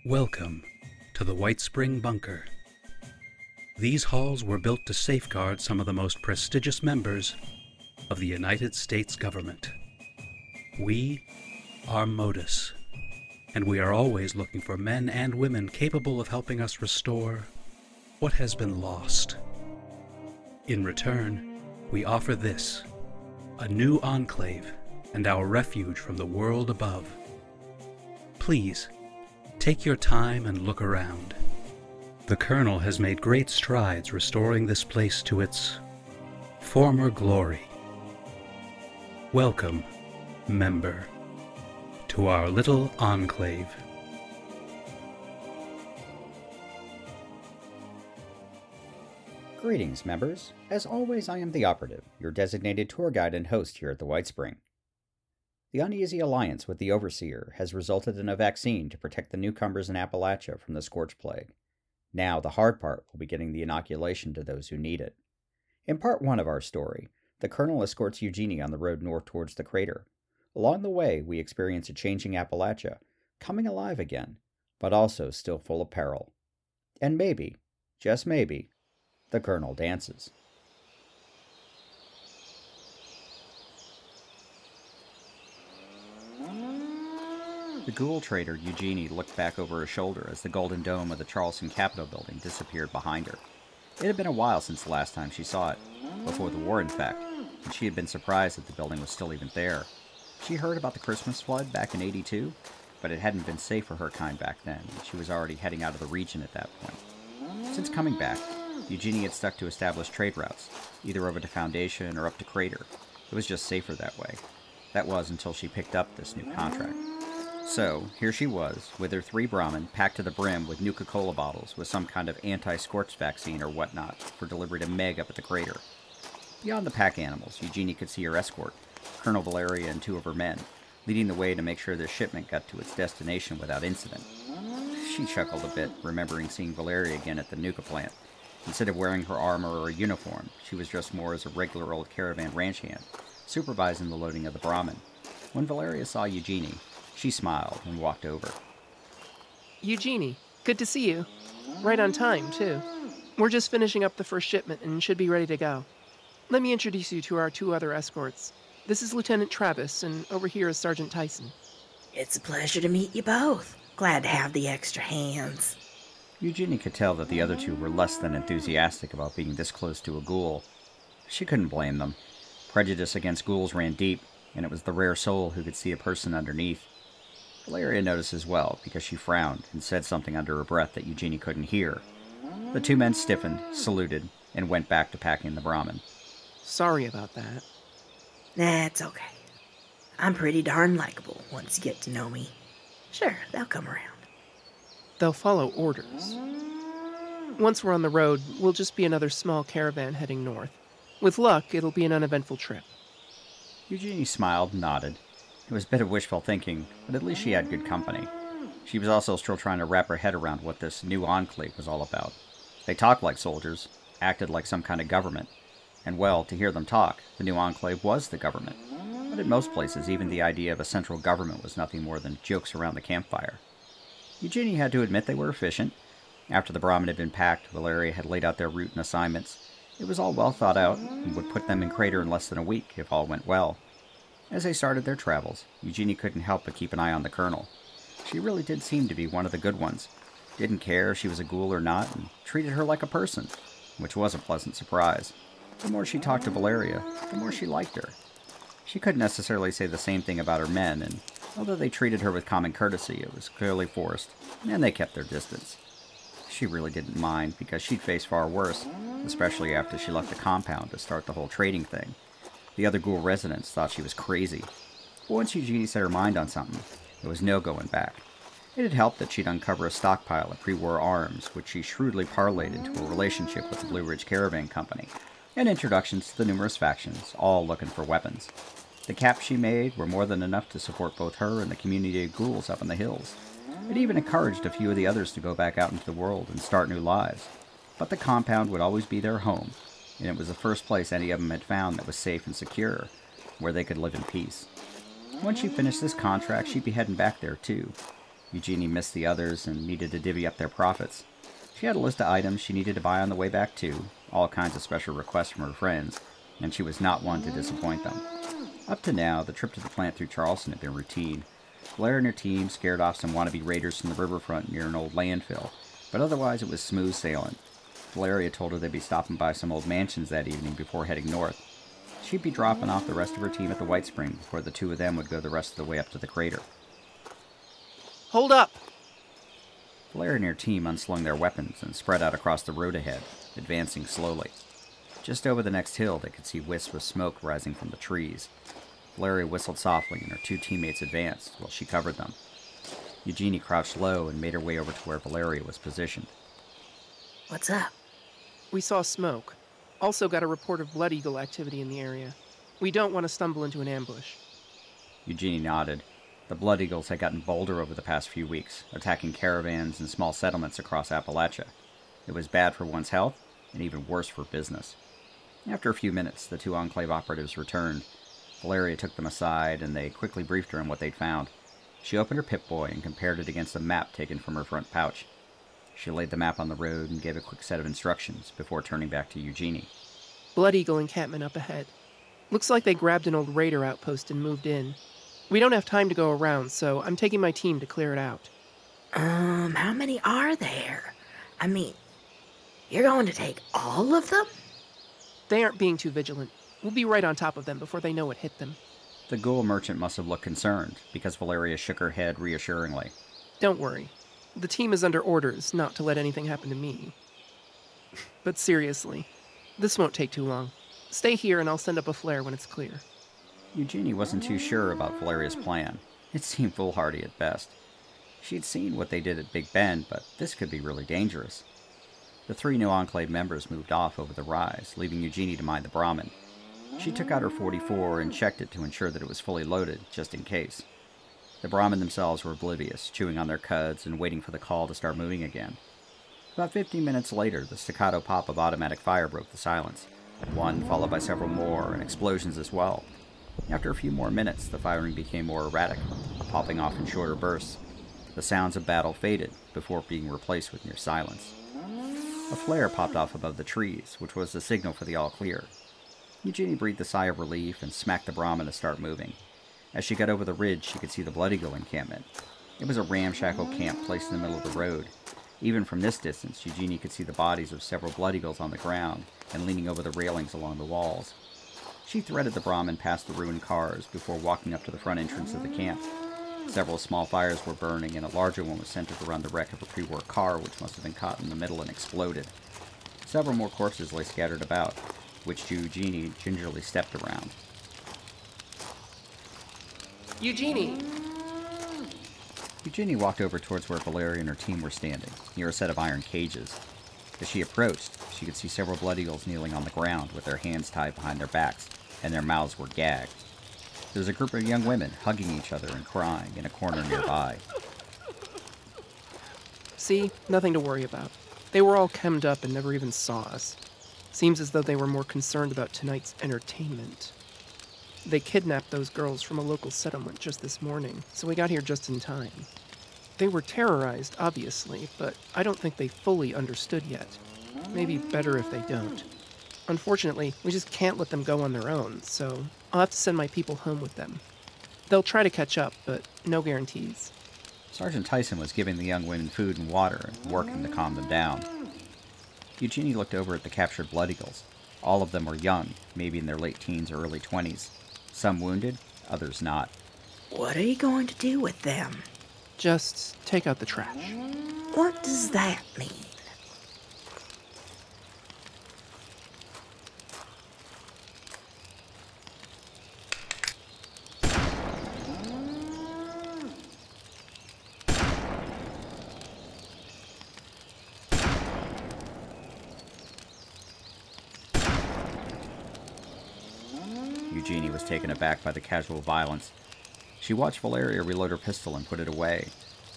Welcome to the White Spring Bunker. These halls were built to safeguard some of the most prestigious members of the United States government. We are Modus, and we are always looking for men and women capable of helping us restore what has been lost. In return, we offer this, a new enclave and our refuge from the world above. Please, take your time and look around. The Colonel has made great strides restoring this place to its former glory. Welcome, member, to our little enclave. Greetings, members. As always, I am the Operative, your designated tour guide and host here at the White Spring. The uneasy alliance with the Overseer has resulted in a vaccine to protect the newcomers in Appalachia from the Scorched Plague. Now, the hard part will be getting the inoculation to those who need it. In part 1 of our story, the Colonel escorts Eugenie on the road north towards the crater. Along the way, we experience a changing Appalachia, coming alive again, but also still full of peril. And maybe, just maybe, the Colonel dances. The ghoul trader Eugenie looked back over her shoulder as the golden dome of the Charleston Capitol building disappeared behind her. It had been a while since the last time she saw it, before the war in fact, and she had been surprised that the building was still even there. She heard about the Christmas flood back in '82, but it hadn't been safe for her kind back then, and she was already heading out of the region at that point. Since coming back, Eugenie had stuck to established trade routes, either over to Foundation or up to Crater. It was just safer that way. That was until she picked up this new contract. So, here she was, with her 3 Brahmin packed to the brim with Nuka-Cola bottles with some kind of anti-scorch vaccine or whatnot for delivery to Meg up at the crater. Beyond the pack animals, Eugenie could see her escort, Colonel Valeria and 2 of her men, leading the way to make sure their shipment got to its destination without incident. She chuckled a bit, remembering seeing Valeria again at the Nuka plant. Instead of wearing her armor or a uniform, she was dressed more as a regular old caravan ranch hand, supervising the loading of the Brahmin. When Valeria saw Eugenie, she smiled and walked over. Eugenie, good to see you. Right on time, too. We're just finishing up the first shipment and should be ready to go. Let me introduce you to our 2 other escorts. This is Lieutenant Travis, and over here is Sergeant Tyson. It's a pleasure to meet you both. Glad to have the extra hands. Eugenie could tell that the other 2 were less than enthusiastic about being this close to a ghoul. She couldn't blame them. Prejudice against ghouls ran deep, and it was the rare soul who could see a person underneath. Valeria noticed as well, because she frowned and said something under her breath that Eugenie couldn't hear. The 2 men stiffened, saluted, and went back to packing the Brahmin. Sorry about that. That's okay. I'm pretty darn likable once you get to know me. Sure, they'll come around. They'll follow orders. Once we're on the road, we'll just be another small caravan heading north. With luck, it'll be an uneventful trip. Eugenie smiled and nodded. It was a bit of wishful thinking, but at least she had good company. She was also still trying to wrap her head around what this new enclave was all about. They talked like soldiers, acted like some kind of government. And well, to hear them talk, the new enclave was the government. But in most places, even the idea of a central government was nothing more than jokes around the campfire. Eugenie had to admit they were efficient. After the Brahmin had been packed, Valeria had laid out their route and assignments. It was all well thought out, and would put them in Crater in less than a week, if all went well. As they started their travels, Eugenie couldn't help but keep an eye on the Colonel. She really did seem to be one of the good ones. Didn't care if she was a ghoul or not, and treated her like a person, which was a pleasant surprise. The more she talked to Valeria, the more she liked her. She couldn't necessarily say the same thing about her men, and although they treated her with common courtesy, it was clearly forced, and they kept their distance. She really didn't mind, because she'd faced far worse, especially after she left the compound to start the whole trading thing. The other ghoul residents thought she was crazy. But once Eugenie set her mind on something, there was no going back. It had helped that she'd uncover a stockpile of pre-war arms, which she shrewdly parlayed into a relationship with the Blue Ridge Caravan Company, and introductions to the numerous factions, all looking for weapons. The caps she made were more than enough to support both her and the community of ghouls up in the hills. It even encouraged a few of the others to go back out into the world and start new lives. But the compound would always be their home, and it was the first place any of them had found that was safe and secure, where they could live in peace. Once she finished this contract, she'd be heading back there too. Eugenie missed the others and needed to divvy up their profits. She had a list of items she needed to buy on the way back too, all kinds of special requests from her friends, and she was not one to disappoint them. Up to now, the trip to the plant through Charleston had been routine. Blair and her team scared off some wannabe raiders from the riverfront near an old landfill, but otherwise it was smooth sailing. Valeria told her they'd be stopping by some old mansions that evening before heading north. She'd be dropping off the rest of her team at the White Spring before the two of them would go the rest of the way up to the crater. Hold up! Valeria and her team unslung their weapons and spread out across the road ahead, advancing slowly. Just over the next hill, they could see wisps of smoke rising from the trees. Valeria whistled softly, and her two teammates advanced while she covered them. Eugenie crouched low and made her way over to where Valeria was positioned. What's up? We saw smoke. Also got a report of Blood Eagle activity in the area. We don't want to stumble into an ambush. Eugenie nodded. The Blood Eagles had gotten bolder over the past few weeks, attacking caravans and small settlements across Appalachia. It was bad for one's health, and even worse for business. After a few minutes, the two Enclave operatives returned. Valeria took them aside, and they quickly briefed her on what they'd found. She opened her Pip-Boy and compared it against a map taken from her front pouch. She laid the map on the road and gave a quick set of instructions before turning back to Eugenie. Blood Eagle encampment up ahead. Looks like they grabbed an old raider outpost and moved in. We don't have time to go around, so I'm taking my team to clear it out. How many are there? I mean, you're going to take all of them? They aren't being too vigilant. We'll be right on top of them before they know what hit them. The ghoul merchant must have looked concerned, because Valeria shook her head reassuringly. Don't worry. The team is under orders not to let anything happen to me. But seriously, this won't take too long. Stay here and I'll send up a flare when it's clear. Eugenie wasn't too sure about Valeria's plan. It seemed foolhardy at best. She'd seen what they did at Big Bend, but this could be really dangerous. The three new Enclave members moved off over the rise, leaving Eugenie to mind the Brahmin. She took out her .44 and checked it to ensure that it was fully loaded, just in case. The Brahmin themselves were oblivious, chewing on their cuds and waiting for the call to start moving again. About 15 minutes later, the staccato pop of automatic fire broke the silence. One followed by several more, and explosions as well. After a few more minutes, the firing became more erratic, popping off in shorter bursts. The sounds of battle faded, before being replaced with near silence. A flare popped off above the trees, which was the signal for the all-clear. Eugenie breathed a sigh of relief and smacked the Brahmin to start moving. As she got over the ridge, she could see the Blood Eagle encampment. It was a ramshackle camp placed in the middle of the road. Even from this distance, Eugenie could see the bodies of several Blood Eagles on the ground and leaning over the railings along the walls. She threaded the Brahmin past the ruined cars before walking up to the front entrance of the camp. Several small fires were burning, and a larger one was centered around the wreck of a pre-war car which must have been caught in the middle and exploded. Several more corpses lay scattered about, which Eugenie gingerly stepped around. Eugenie! Eugenie walked over towards where Valeria and her team were standing, near a set of iron cages. As she approached, she could see several Blood Eagles kneeling on the ground with their hands tied behind their backs, and their mouths were gagged. There was a group of young women hugging each other and crying in a corner nearby. See? Nothing to worry about. They were all chemmed up and never even saw us. Seems as though they were more concerned about tonight's entertainment. They kidnapped those girls from a local settlement just this morning, so we got here just in time. They were terrorized, obviously, but I don't think they fully understood yet. Maybe better if they don't. Unfortunately, we just can't let them go on their own, so I'll have to send my people home with them. They'll try to catch up, but no guarantees. Sergeant Tyson was giving the young women food and water and working to calm them down. Eugenie looked over at the captured Blood Eagles. All of them were young, maybe in their late teens or early 20s. Some wounded, others not. What are you going to do with them? Just take out the trash. What does that mean? Eugenie was taken aback by the casual violence. She watched Valeria reload her pistol and put it away,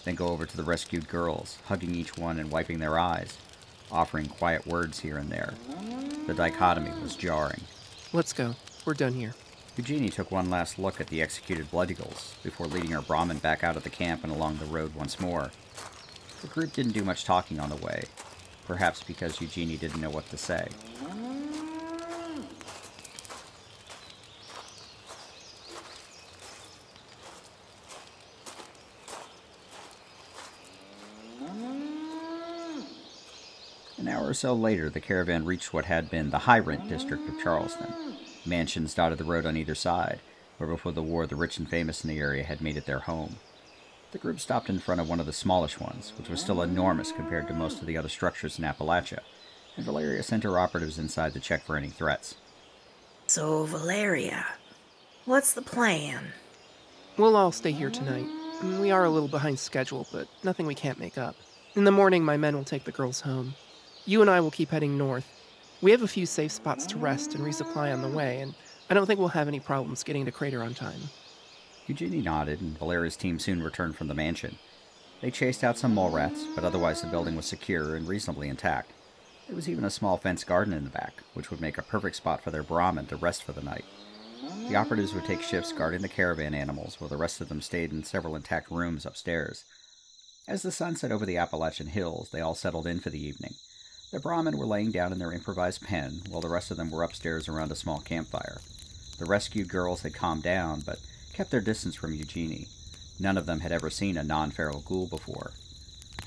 then go over to the rescued girls, hugging each one and wiping their eyes, offering quiet words here and there. The dichotomy was jarring. Let's go. We're done here. Eugenie took one last look at the executed blood eagles before leading her Brahmin back out of the camp and along the road once more. The group didn't do much talking on the way, perhaps because Eugenie didn't know what to say. An hour or so later, the caravan reached what had been the high-rent district of Charleston. Mansions dotted the road on either side, where before the war the rich and famous in the area had made it their home. The group stopped in front of one of the smallish ones, which was still enormous compared to most of the other structures in Appalachia, and Valeria sent her operatives inside to check for any threats. So, Valeria, what's the plan? We'll all stay here tonight. We are a little behind schedule, but nothing we can't make up. In the morning, my men will take the girls home. You and I will keep heading north. We have a few safe spots to rest and resupply on the way, and I don't think we'll have any problems getting to Crater on time. Eugenie nodded, and Valeria's team soon returned from the mansion. They chased out some mole rats, but otherwise the building was secure and reasonably intact. There was even a small fenced garden in the back, which would make a perfect spot for their Brahmin to rest for the night. The operatives would take shifts guarding the caravan animals, while the rest of them stayed in several intact rooms upstairs. As the sun set over the Appalachian hills, they all settled in for the evening. The Brahmin were laying down in their improvised pen, while the rest of them were upstairs around a small campfire. The rescued girls had calmed down, but kept their distance from Eugenie. None of them had ever seen a non-feral ghoul before.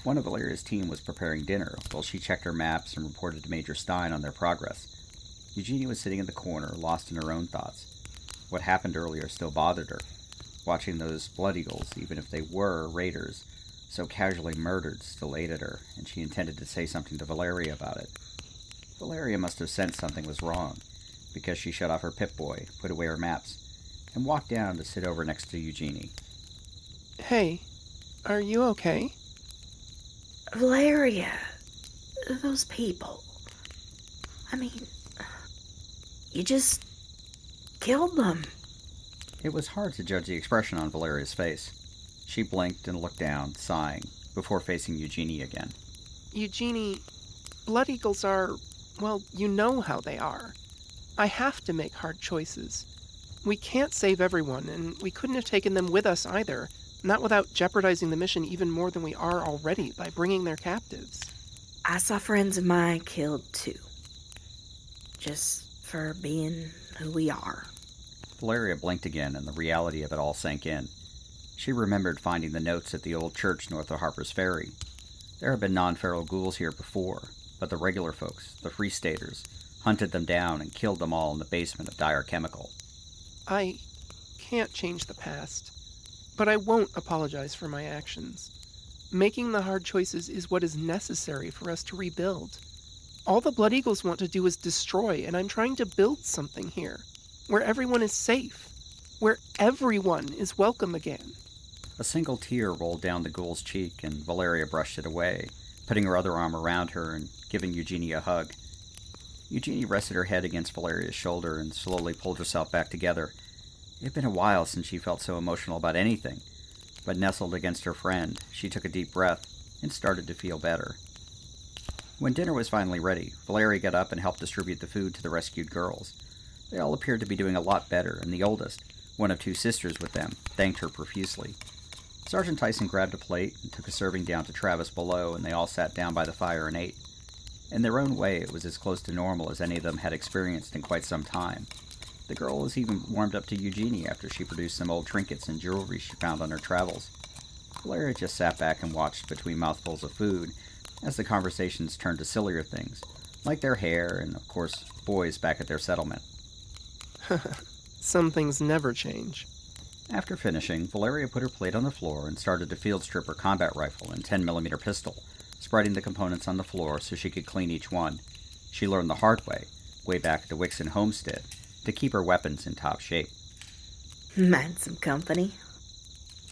One of Valeria's team was preparing dinner, while she checked her maps and reported to Major Stein on their progress. Eugenie was sitting in the corner, lost in her own thoughts. What happened earlier still bothered her. Watching those blood eagles, even if they were raiders, so casually murdered, still ate at her, and she intended to say something to Valeria about it. Valeria must have sensed something was wrong, because she shut off her Pip-Boy, put away her maps, and walked down to sit over next to Eugenie. Hey, are you okay? Valeria, those people. I mean, you just killed them. It was hard to judge the expression on Valeria's face. She blinked and looked down, sighing, before facing Eugenie again. Eugenie, blood eagles are, well, you know how they are. I have to make hard choices. We can't save everyone, and we couldn't have taken them with us either, not without jeopardizing the mission even more than we are already by bringing their captives. I saw friends of mine killed too. Just for being who we are. Valeria blinked again, and the reality of it all sank in. She remembered finding the notes at the old church north of Harper's Ferry. There had been non-feral ghouls here before, but the regular folks, the Free Staters, hunted them down and killed them all in the basement of Dire Chemical. I can't change the past, but I won't apologize for my actions. Making the hard choices is what is necessary for us to rebuild. All the Blood Eagles want to do is destroy, and I'm trying to build something here, where everyone is safe, where everyone is welcome again. A single tear rolled down the ghoul's cheek, and Valeria brushed it away, putting her other arm around her and giving Eugenie a hug. Eugenie rested her head against Valeria's shoulder and slowly pulled herself back together. It had been a while since she felt so emotional about anything, but nestled against her friend, she took a deep breath and started to feel better. When dinner was finally ready, Valeria got up and helped distribute the food to the rescued girls. They all appeared to be doing a lot better, and the oldest, one of two sisters with them, thanked her profusely. Sergeant Tyson grabbed a plate and took a serving down to Travis below, and they all sat down by the fire and ate. In their own way, it was as close to normal as any of them had experienced in quite some time. The girl was even warmed up to Eugenie after she produced some old trinkets and jewelry she found on her travels. Valeria just sat back and watched between mouthfuls of food as the conversations turned to sillier things, like their hair and, of course, boys back at their settlement. Some things never change. After finishing, Valeria put her plate on the floor and started to field strip her combat rifle and 10mm pistol, spreading the components on the floor so she could clean each one. She learned the hard way back at the Wixon homestead, to keep her weapons in top shape. Mind some company?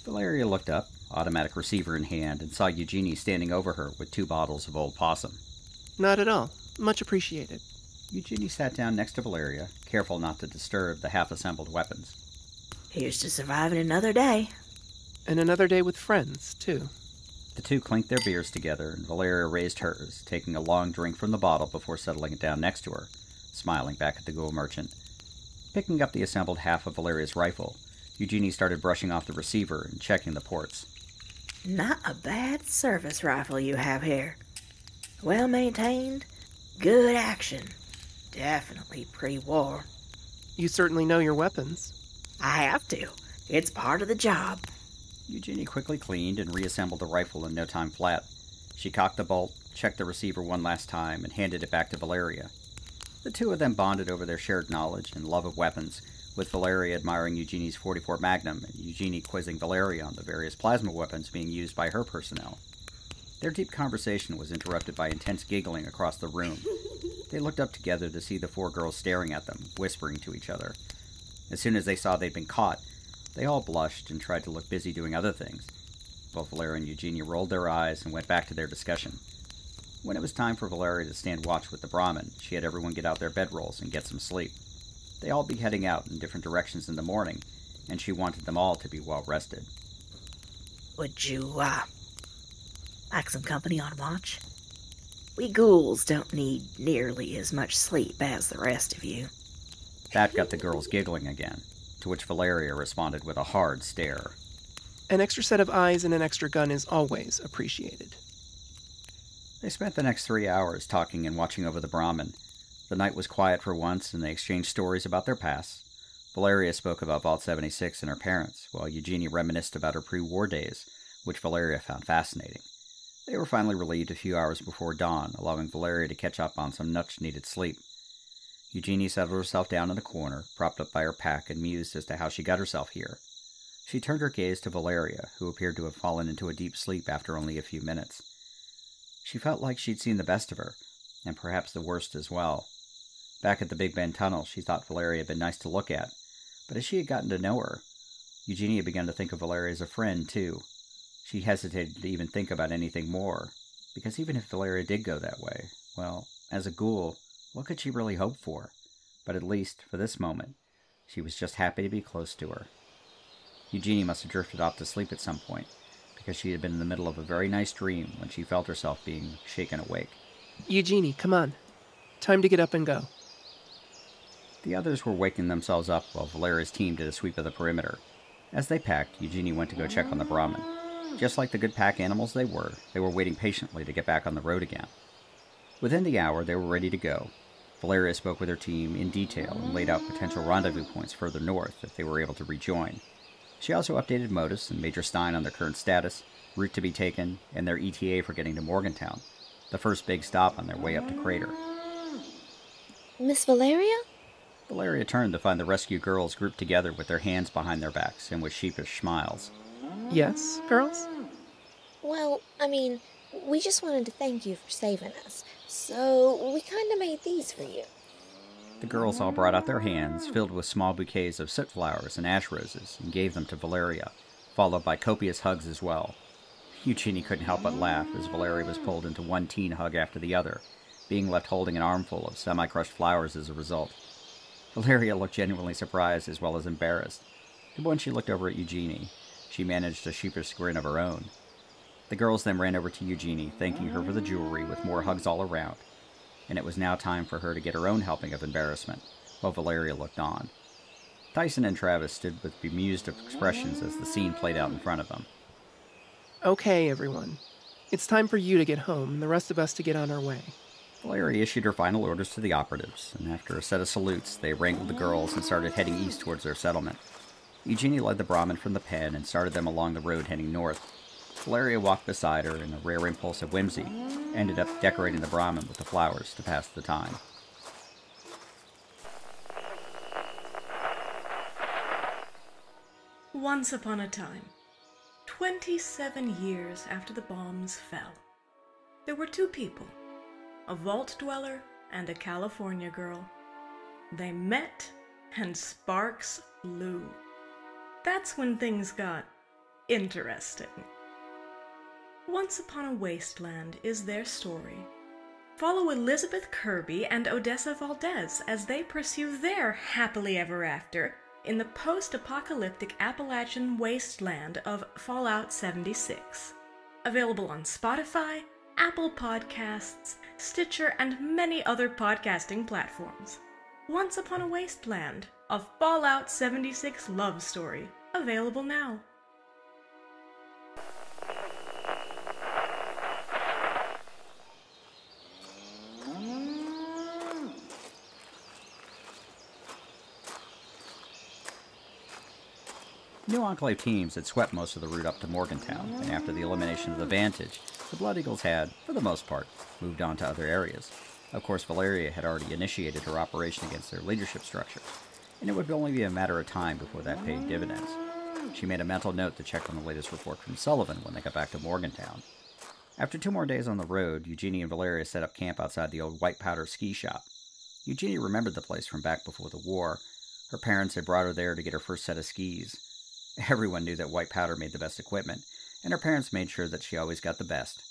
Valeria looked up, automatic receiver in hand, and saw Eugenie standing over her with 2 bottles of Old Possum. Not at all. Much appreciated. Eugenie sat down next to Valeria, careful not to disturb the half-assembled weapons. Here's to surviving another day. And another day with friends, too. The two clinked their beers together, and Valeria raised hers, taking a long drink from the bottle before settling it down next to her, smiling back at the ghoul merchant. Picking up the assembled half of Valeria's rifle, Eugenie started brushing off the receiver and checking the ports. Not a bad service rifle you have here. Well maintained, good action. Definitely pre-war. You certainly know your weapons. I have to. It's part of the job. Eugenie quickly cleaned and reassembled the rifle in no time flat. She cocked the bolt, checked the receiver one last time, and handed it back to Valeria. The two of them bonded over their shared knowledge and love of weapons, with Valeria admiring Eugenie's .44 Magnum and Eugenie quizzing Valeria on the various plasma weapons being used by her personnel. Their deep conversation was interrupted by intense giggling across the room. They looked up together to see the four girls staring at them, whispering to each other. As soon as they saw they'd been caught, they all blushed and tried to look busy doing other things. Both Valeria and Eugenie rolled their eyes and went back to their discussion. When it was time for Valeria to stand watch with the Brahmin, she had everyone get out their bedrolls and get some sleep. They all be heading out in different directions in the morning, and she wanted them all to be well rested. Would you, like some company on watch? We ghouls don't need nearly as much sleep as the rest of you. That got the girls giggling again, to which Valeria responded with a hard stare. An extra set of eyes and an extra gun is always appreciated. They spent the next 3 hours talking and watching over the Brahmin. The night was quiet for once, and they exchanged stories about their pasts. Valeria spoke about Vault 76 and her parents, while Eugenie reminisced about her pre-war days, which Valeria found fascinating. They were finally relieved a few hours before dawn, allowing Valeria to catch up on some much-needed sleep. Eugenie settled herself down in a corner, propped up by her pack, and mused as to how she got herself here. She turned her gaze to Valeria, who appeared to have fallen into a deep sleep after only a few minutes. She felt like she'd seen the best of her, and perhaps the worst as well. Back at the Big Bend Tunnel, she thought Valeria had been nice to look at, but as she had gotten to know her, Eugenie had begun to think of Valeria as a friend, too. She hesitated to even think about anything more, because even if Valeria did go that way, well, as a ghoul, what could she really hope for? But at least, for this moment, she was just happy to be close to her. Eugenie must have drifted off to sleep at some point, because she had been in the middle of a very nice dream when she felt herself being shaken awake. Eugenie, come on. Time to get up and go. The others were waking themselves up while Valeria's team did a sweep of the perimeter. As they packed, Eugenie went to go check on the Brahmin. Just like the good pack animals they were waiting patiently to get back on the road again. Within the hour, they were ready to go. Valeria spoke with her team in detail and laid out potential rendezvous points further north if they were able to rejoin. She also updated Modus and Major Stein on their current status, route to be taken, and their ETA for getting to Morgantown, the first big stop on their way up to Crater. Miss Valeria? Valeria turned to find the rescue girls grouped together with their hands behind their backs and with sheepish smiles. Yes, girls? Well, we just wanted to thank you for saving us, so we kinda made these for you. The girls all brought out their hands, filled with small bouquets of soot flowers and ash roses, and gave them to Valeria, followed by copious hugs as well. Eugenie couldn't help but laugh as Valeria was pulled into one teen hug after the other, being left holding an armful of semi-crushed flowers as a result. Valeria looked genuinely surprised as well as embarrassed, and when she looked over at Eugenie, she managed a sheepish grin of her own. The girls then ran over to Eugenie, thanking her for the jewelry with more hugs all around, and it was now time for her to get her own helping of embarrassment, while Valeria looked on. Tyson and Travis stood with bemused expressions as the scene played out in front of them. Okay, everyone. It's time for you to get home, and the rest of us to get on our way. Valeria issued her final orders to the operatives, and after a set of salutes, they wrangled the girls and started heading east towards their settlement. Eugenie led the Brahmin from the pen and started them along the road heading north. Valeria walked beside her, and a rare impulse of whimsy ended up decorating the Brahmin with the flowers to pass the time. Once upon a time, 27 years after the bombs fell, there were two people, a vault dweller and a California girl. They met, and sparks flew. That's when things got interesting. Once Upon a Wasteland is their story. Follow Elizabeth Kirby and Odessa Valdez as they pursue their happily ever after in the post-apocalyptic Appalachian wasteland of Fallout 76. Available on Spotify, Apple Podcasts, Stitcher, and many other podcasting platforms. Once Upon a Wasteland, A Fallout 76 love story, available now. New Enclave teams had swept most of the route up to Morgantown, and after the elimination of the Vantage, the Blood Eagles had, for the most part, moved on to other areas. Of course, Valeria had already initiated her operation against their leadership structure, and it would only be a matter of time before that paid dividends. She made a mental note to check on the latest report from Sullivan when they got back to Morgantown. After 2 more days on the road, Eugenie and Valeria set up camp outside the old White Powder ski shop. Eugenie remembered the place from back before the war. Her parents had brought her there to get her first set of skis. Everyone knew that White Powder made the best equipment, and her parents made sure that she always got the best.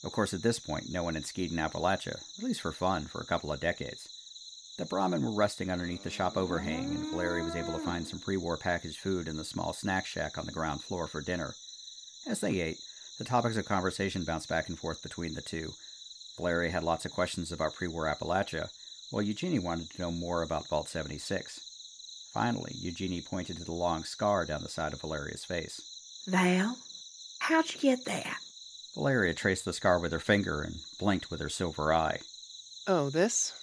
Of course, at this point, no one had skied in Appalachia, at least for fun, for a couple of decades. The Brahmin were resting underneath the shop overhang, and Valeria was able to find some pre-war packaged food in the small snack shack on the ground floor for dinner. As they ate, the topics of conversation bounced back and forth between the two. Valeria had lots of questions about pre-war Appalachia, while Eugenie wanted to know more about Vault 76. Finally, Eugenie pointed to the long scar down the side of Valeria's face. Val, how'd you get that? Valeria traced the scar with her finger and blinked with her silver eye. Oh, this?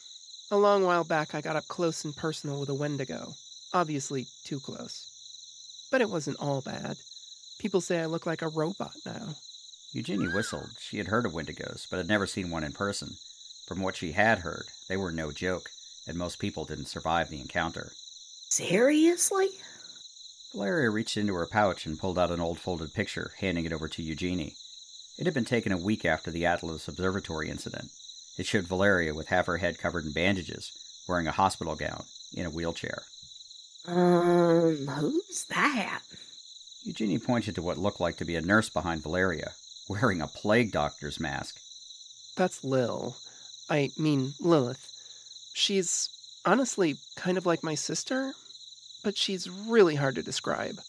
A long while back I got up close and personal with a Wendigo. Obviously too close. But it wasn't all bad. People say I look like a robot now. Eugenie whistled. She had heard of Wendigos, but had never seen one in person. From what she had heard, they were no joke, and most people didn't survive the encounter. Seriously? Valeria reached into her pouch and pulled out an old folded picture, handing it over to Eugenie. It had been taken a week after the Atlas Observatory incident. It showed Valeria with half her head covered in bandages, wearing a hospital gown, in a wheelchair. Who's that? Eugenie pointed to what looked like to be a nurse behind Valeria, wearing a plague doctor's mask. That's Lil. I mean, Lilith. She's honestly kind of like my sister, but she's really hard to describe.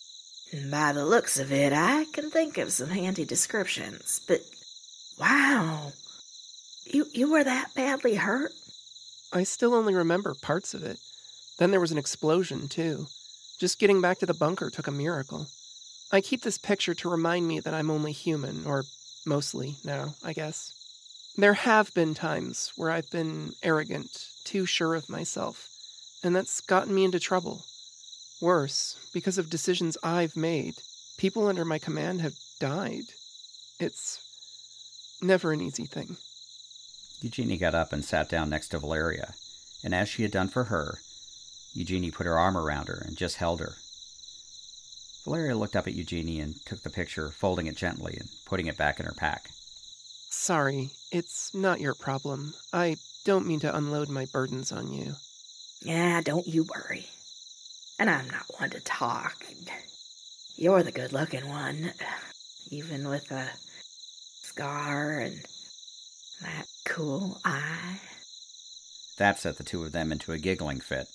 By the looks of it, I can think of some handy descriptions, but wow. You were that badly hurt? I still only remember parts of it. Then there was an explosion, too. Just getting back to the bunker took a miracle. I keep this picture to remind me that I'm only human, or mostly now, I guess. There have been times where I've been arrogant, too sure of myself, and that's gotten me into trouble. Worse, because of decisions I've made, people under my command have died. It's never an easy thing. Eugenie got up and sat down next to Valeria, and as she had done for her, Eugenie put her arm around her and just held her. Valeria looked up at Eugenie and took the picture, folding it gently and putting it back in her pack. Sorry, it's not your problem. I don't mean to unload my burdens on you. Yeah, don't you worry. And I'm not one to talk. You're the good-looking one, even with a scar and that cool eye. That set the two of them into a giggling fit.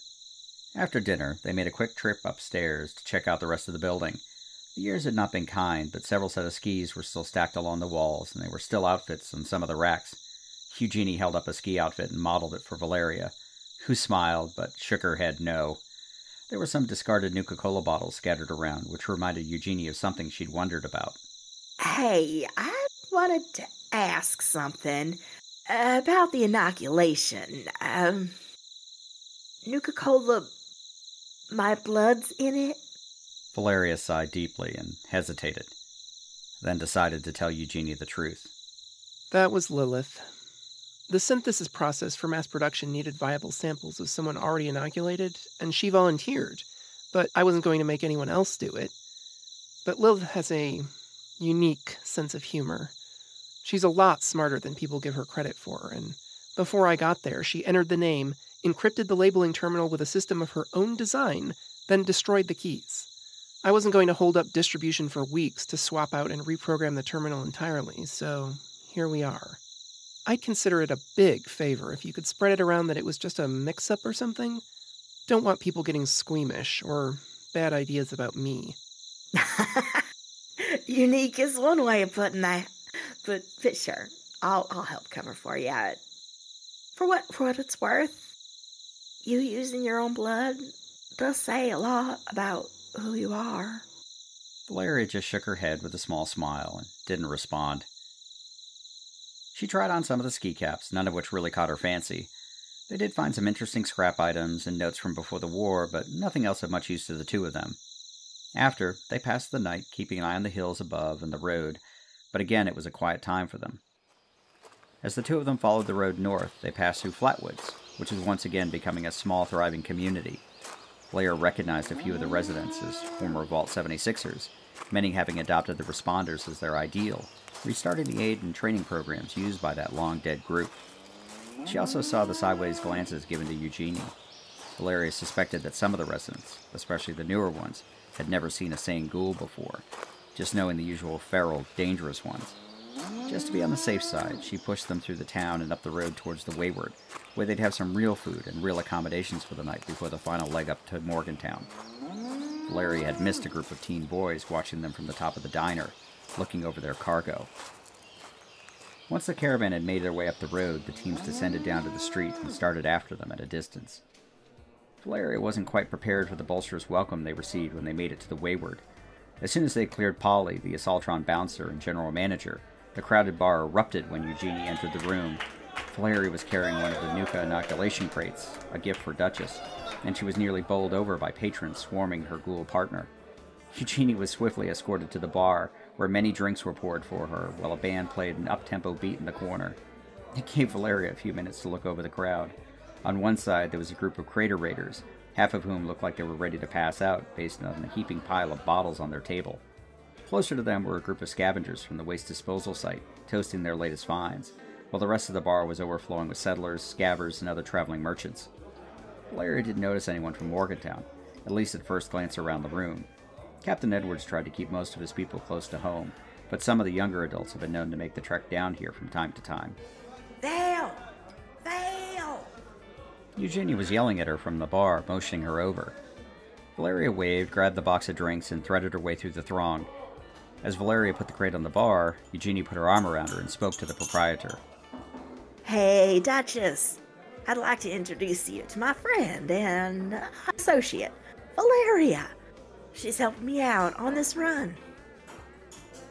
After dinner, they made a quick trip upstairs to check out the rest of the building. The years had not been kind, but several sets of skis were still stacked along the walls, and there were still outfits on some of the racks. Eugenie held up a ski outfit and modeled it for Valeria, who smiled but shook her head no. There were some discarded Nuka-Cola bottles scattered around, which reminded Eugenie of something she'd wondered about. Hey, I wanted to ask something about the inoculation. Nuka-Cola, my blood's in it? Valeria sighed deeply and hesitated, then decided to tell Eugenie the truth. That was Lilith. The synthesis process for mass production needed viable samples of someone already inoculated, and she volunteered, but I wasn't going to make anyone else do it. But Lilith has a unique sense of humor. She's a lot smarter than people give her credit for, and before I got there, she entered the name, encrypted the labeling terminal with a system of her own design, then destroyed the keys. I wasn't going to hold up distribution for weeks to swap out and reprogram the terminal entirely, so here we are. I'd consider it a big favor if you could spread it around that it was just a mix-up or something. Don't want people getting squeamish or bad ideas about me. Unique is one way of putting that, but sure, I'll help cover for you. For what it's worth, you using your own blood does say a lot about who you are. Valeria just shook her head with a small smile and didn't respond. She tried on some of the ski caps, none of which really caught her fancy. They did find some interesting scrap items and notes from before the war, but nothing else of much use to the two of them. After, they passed the night, keeping an eye on the hills above and the road, but again it was a quiet time for them. As the two of them followed the road north, they passed through Flatwoods, which was once again becoming a small, thriving community. Blair recognized a few of the residents as former Vault 76ers, many having adopted the responders as their ideal, restarting the aid and training programs used by that long-dead group. She also saw the sideways glances given to Eugenie. Valeria suspected that some of the residents, especially the newer ones, had never seen a sane ghoul before, just knowing the usual feral, dangerous ones. Just to be on the safe side, she pushed them through the town and up the road towards the Wayward, where they'd have some real food and real accommodations for the night before the final leg up to Morgantown. Valeria had missed a group of teen boys watching them from the top of the diner, looking over their cargo. Once the caravan had made their way up the road, the teams descended down to the street and started after them at a distance. Valeria wasn't quite prepared for the bolsterous welcome they received when they made it to the Wayward. As soon as they cleared Polly, the Assaultron bouncer and general manager, the crowded bar erupted when Eugenie entered the room. Valeria was carrying one of the Nuka inoculation crates, a gift for Duchess, and she was nearly bowled over by patrons swarming her ghoul partner. Eugenie was swiftly escorted to the bar, where many drinks were poured for her, while a band played an up-tempo beat in the corner. It gave Valeria a few minutes to look over the crowd. On one side, there was a group of crater raiders, half of whom looked like they were ready to pass out, based on a heaping pile of bottles on their table. Closer to them were a group of scavengers from the waste disposal site, toasting their latest finds, while the rest of the bar was overflowing with settlers, scabbers, and other traveling merchants. Valeria didn't notice anyone from Morgantown, at least at first glance around the room. Captain Edwards tried to keep most of his people close to home, but some of the younger adults have been known to make the trek down here from time to time. Val! Val! Eugenie was yelling at her from the bar, motioning her over. Valeria waved, grabbed the box of drinks, and threaded her way through the throng. As Valeria put the crate on the bar, Eugenie put her arm around her and spoke to the proprietor. Hey, Duchess. I'd like to introduce you to my friend and associate, Valeria. She's helping me out on this run.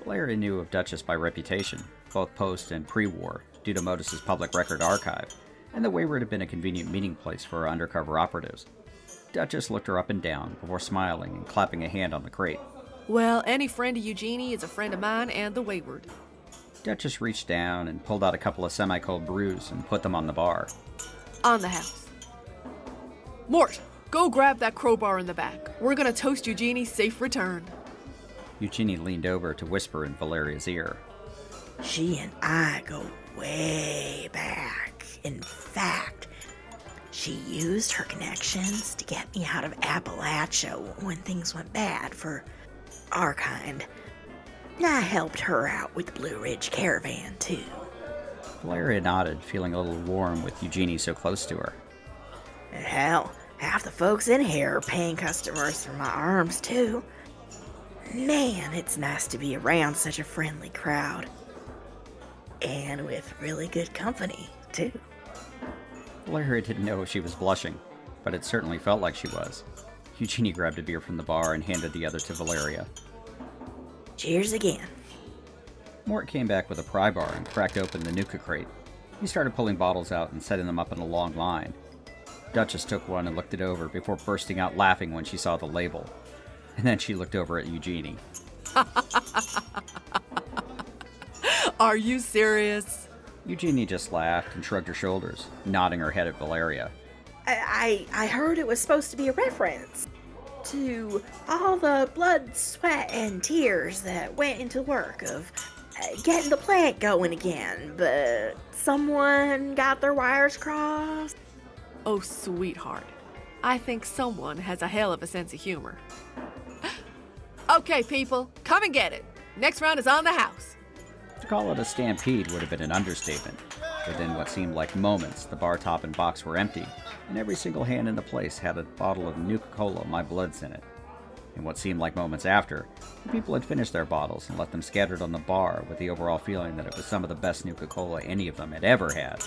Valeria knew of Duchess by reputation, both post and pre-war, due to Modus's public record archive, and the Wayward had been a convenient meeting place for her undercover operatives. Duchess looked her up and down before smiling and clapping a hand on the crate. Well, any friend of Eugenie is a friend of mine and the Wayward. Duchess reached down and pulled out a couple of semi-cold brews and put them on the bar. On the house. Mort, go grab that crowbar in the back. We're gonna toast Eugenie's safe return. Eugenie leaned over to whisper in Valeria's ear. She and I go way back. In fact, she used her connections to get me out of Appalachia when things went bad for our kind. And I helped her out with the Blue Ridge Caravan, too. Valeria nodded, feeling a little warm with Eugenie so close to her. Hell, half the folks in here are paying customers for my arms, too. Man, it's nice to be around such a friendly crowd. And with really good company, too. Valeria didn't know if she was blushing, but it certainly felt like she was. Eugenie grabbed a beer from the bar and handed the other to Valeria. Cheers again. Mort came back with a pry bar and cracked open the Nuka crate. He started pulling bottles out and setting them up in a long line. Duchess took one and looked it over before bursting out laughing when she saw the label. And then she looked over at Eugenie. Are you serious? Eugenie just laughed and shrugged her shoulders, nodding her head at Valeria. I heard it was supposed to be a reference to all the blood, sweat, and tears that went into the work of getting the plant going again, but someone got their wires crossed. Oh, sweetheart. I think someone has a hell of a sense of humor. Okay, people, come and get it. Next round is on the house. To call it a stampede would have been an understatement. Within what seemed like moments, the bar top and box were empty, and every single hand in the place had a bottle of Nuka-Cola My Blood's in it. In what seemed like moments after, the people had finished their bottles and left them scattered on the bar with the overall feeling that it was some of the best Nuka-Cola any of them had ever had.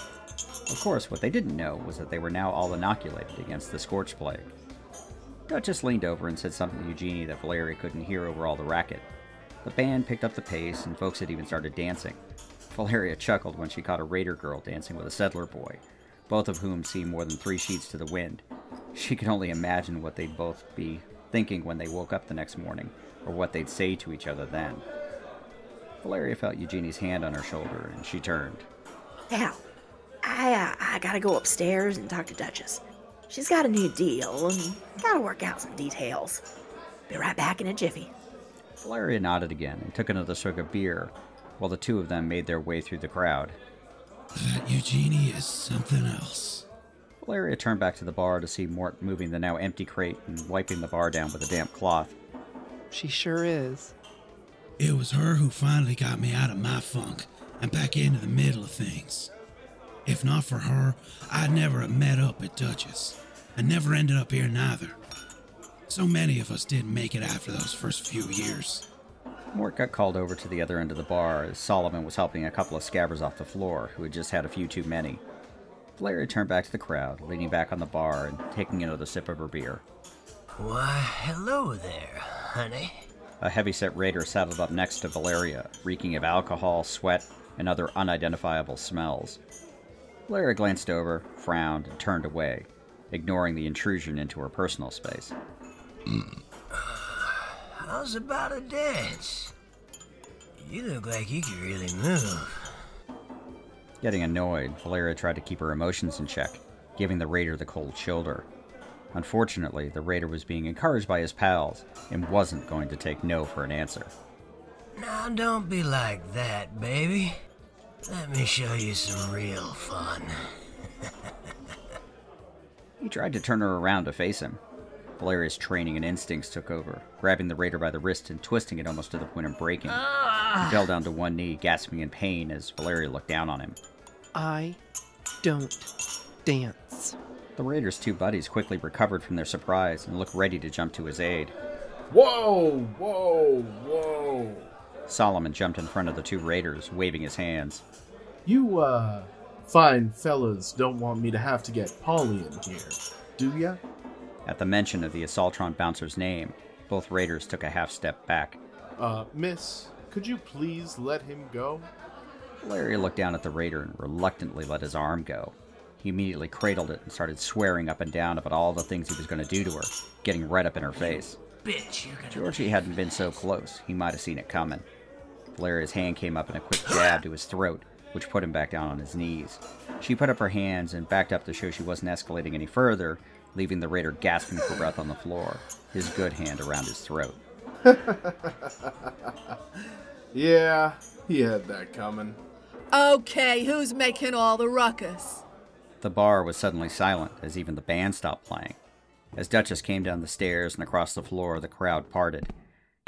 Of course, what they didn't know was that they were now all inoculated against the Scorched Plague. Duchess leaned over and said something to Eugenie that Valeria couldn't hear over all the racket. The band picked up the pace, and folks had even started dancing. Valeria chuckled when she caught a raider girl dancing with a settler boy, both of whom seemed more than 3 sheets to the wind. She could only imagine what they'd both be thinking when they woke up the next morning, or what they'd say to each other then. Valeria felt Eugenie's hand on her shoulder, and she turned. Now, I gotta go upstairs and talk to Duchess. She's got a new deal, and gotta work out some details. Be right back in a jiffy. Valeria nodded again and took another swig of beer, while the two of them made their way through the crowd. That Eugenie is something else. Valeria turned back to the bar to see Mort moving the now empty crate and wiping the bar down with a damp cloth. She sure is. It was her who finally got me out of my funk and back into the middle of things. If not for her, I'd never have met up at Duchess, and never ended up here neither. So many of us didn't make it after those first few years. Mort got called over to the other end of the bar as Solomon was helping a couple of scabbers off the floor who had just had a few too many. Valeria turned back to the crowd, leaning back on the bar and taking another sip of her beer. Why, hello there, honey. A heavy-set raider saddled up next to Valeria, reeking of alcohol, sweat, and other unidentifiable smells. Valeria glanced over, frowned, and turned away, ignoring the intrusion into her personal space. How's about a dance? You look like you could really move. Getting annoyed, Valeria tried to keep her emotions in check, giving the raider the cold shoulder. Unfortunately, the raider was being encouraged by his pals and wasn't going to take no for an answer. Now don't be like that, baby. Let me show you some real fun. He tried to turn her around to face him. Valeria's training and instincts took over, grabbing the raider by the wrist and twisting it almost to the point of breaking. He fell down to one knee, gasping in pain as Valeria looked down on him. I don't dance. The raider's two buddies quickly recovered from their surprise and looked ready to jump to his aid. Whoa, whoa, whoa. Solomon jumped in front of the two raiders, waving his hands. You, fine fellas don't want me to have to get Polly in here, do ya? At the mention of the Assaultron bouncer's name, both raiders took a half step back. Miss, could you please let him go? Valeria looked down at the raider and reluctantly let his arm go. He immediately cradled it and started swearing up and down about all the things he was going to do to her, getting right up in her face. Bitch, you're gonna... Georgie hadn't been so close, he might have seen it coming. Valeria's hand came up in a quick jab to his throat, which put him back down on his knees. She put up her hands and backed up to show she wasn't escalating any further, leaving the raider gasping for breath on the floor, his good hand around his throat. Yeah, he had that coming. Okay, who's making all the ruckus? The bar was suddenly silent as even the band stopped playing. As Duchess came down the stairs and across the floor, the crowd parted.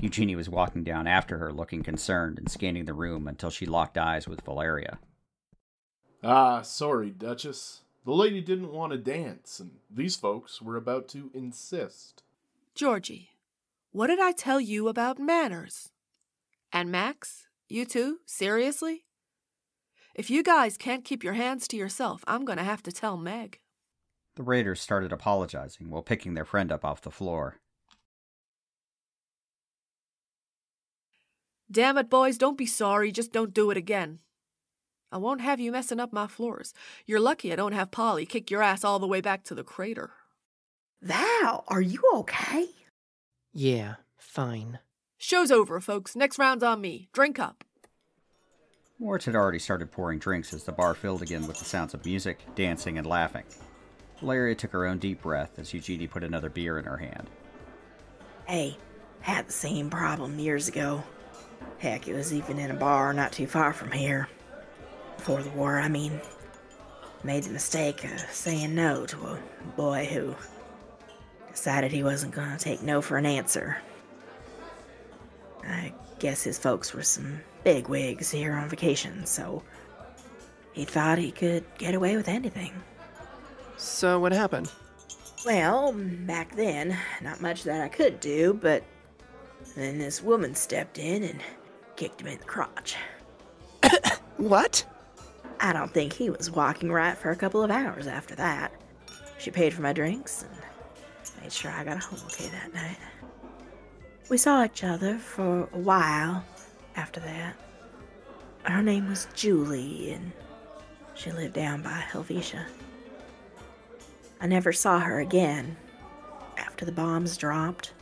Eugenie was walking down after her, looking concerned and scanning the room until she locked eyes with Valeria. Sorry, Duchess. The lady didn't want to dance, and these folks were about to insist. Georgie, what did I tell you about manners? And Max, you too? Seriously? If you guys can't keep your hands to yourself, I'm gonna have to tell Meg. The raiders started apologizing while picking their friend up off the floor. Damn it, boys, don't be sorry, just don't do it again. I won't have you messing up my floors. You're lucky I don't have Polly kick your ass all the way back to the crater. Val, are you okay? Yeah, fine. Show's over, folks. Next round's on me. Drink up. Mort had already started pouring drinks as the bar filled again with the sounds of music, dancing, and laughing. Valeria took her own deep breath as Eugenie put another beer in her hand. Hey, had the same problem years ago. Heck, it was even in a bar not too far from here. Before the war, I mean. Made the mistake of saying no to a boy who decided he wasn't going to take no for an answer. I guess his folks were some bigwigs here on vacation, so he thought he could get away with anything. So what happened? Well, back then, not much that I could do, but then this woman stepped in and kicked him in the crotch. What? I don't think he was walking right for a couple of hours after that. She paid for my drinks, and made sure I got home okay that night. We saw each other for a while after that. Her name was Julie, and she lived down by Helvetia. I never saw her again after the bombs dropped.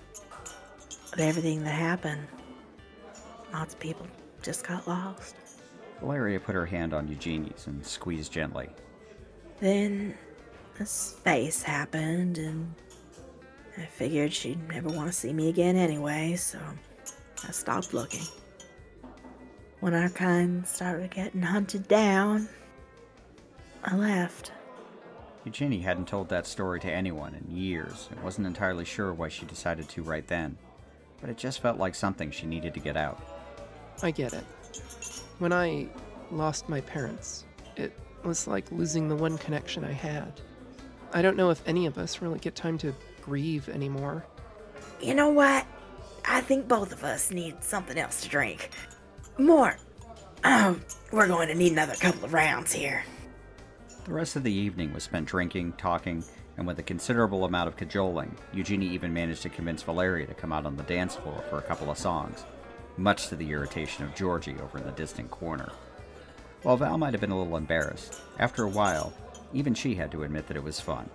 With everything that happened, lots of people just got lost. Valeria put her hand on Eugenie's and squeezed gently. Then a space happened, and I figured she'd never want to see me again anyway, so I stopped looking. When our kind started getting hunted down, I left. Eugenie hadn't told that story to anyone in years and wasn't entirely sure why she decided to right then, but it just felt like something she needed to get out. I get it. When I lost my parents, it was like losing the one connection I had. I don't know if any of us really get time to grieve anymore. You know what? I think both of us need something else to drink. More. We're going to need another couple of rounds here. The rest of the evening was spent drinking, talking, and with a considerable amount of cajoling, Eugenie even managed to convince Valeria to come out on the dance floor for a couple of songs, much to the irritation of Georgie over in the distant corner. While Val might have been a little embarrassed, after a while, even she had to admit that it was fun.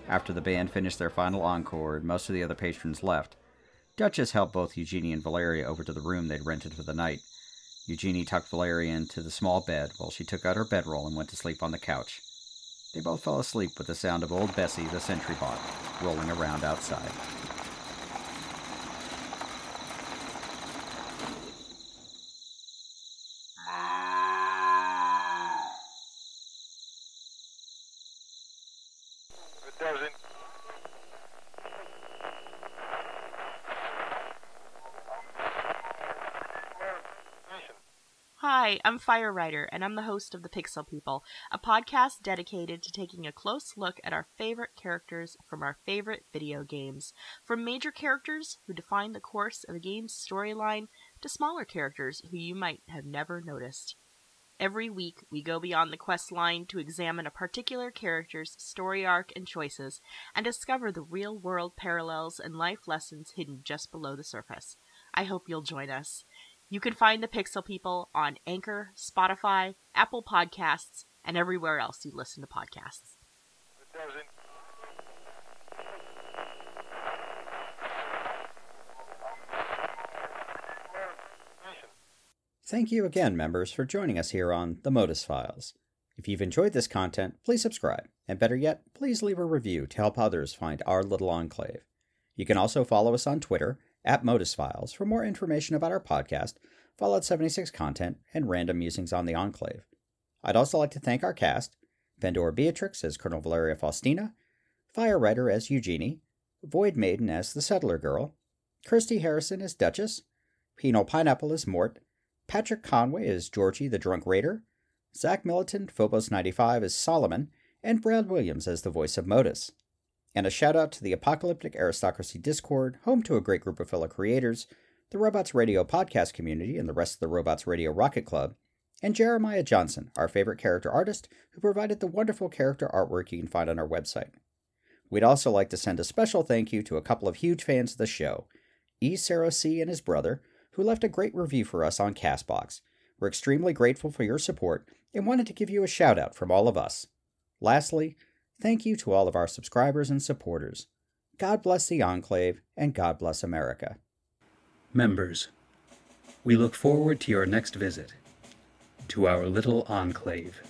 After the band finished their final encore and most of the other patrons left, Duchess helped both Eugenie and Valeria over to the room they'd rented for the night. Eugenie tucked Valeria into the small bed while she took out her bedroll and went to sleep on the couch. They both fell asleep with the sound of old Bessie, the sentry bot, rolling around outside. Hi, I'm Fire Writer, and I'm the host of The Pixel People, a podcast dedicated to taking a close look at our favorite characters from our favorite video games. From major characters who define the course of a game's storyline, to smaller characters who you might have never noticed. Every week, we go beyond the quest line to examine a particular character's story arc and choices, and discover the real-world parallels and life lessons hidden just below the surface. I hope you'll join us. You can find The Pixel People on Anchor, Spotify, Apple Podcasts, and everywhere else you listen to podcasts. Thank you again, members, for joining us here on The Modus Files. If you've enjoyed this content, please subscribe, and better yet, please leave a review to help others find our little enclave. You can also follow us on Twitter, @Modus Files, for more information about our podcast, Fallout 76 content, and random musings on the Enclave. I'd also like to thank our cast, Vendor Beatrix as Colonel Valeria Faustina, Fire Writer as Eugenie, Void Maiden as the Settler Girl, Kirsty Harrison as Duchess, Penal Pineapple as Mort, Patrick Conway as Georgie the Drunk Raider, Zach Militant, Phobos95 as Solomon, and Brad Williams as the voice of Modus. And a shout out to the Apocalyptic Aristocracy Discord, home to a great group of fellow creators, the Robots Radio podcast community and the rest of the Robots Radio Rocket Club, and Jeremiah Johnson, our favorite character artist, who provided the wonderful character artwork you can find on our website. We'd also like to send a special thank you to a couple of huge fans of the show, E. Sarah C. and his brother, who left a great review for us on CastBox. We're extremely grateful for your support and wanted to give you a shout out from all of us. Lastly, thank you to all of our subscribers and supporters. God bless the Enclave, and God bless America. Members, we look forward to your next visit to our little enclave.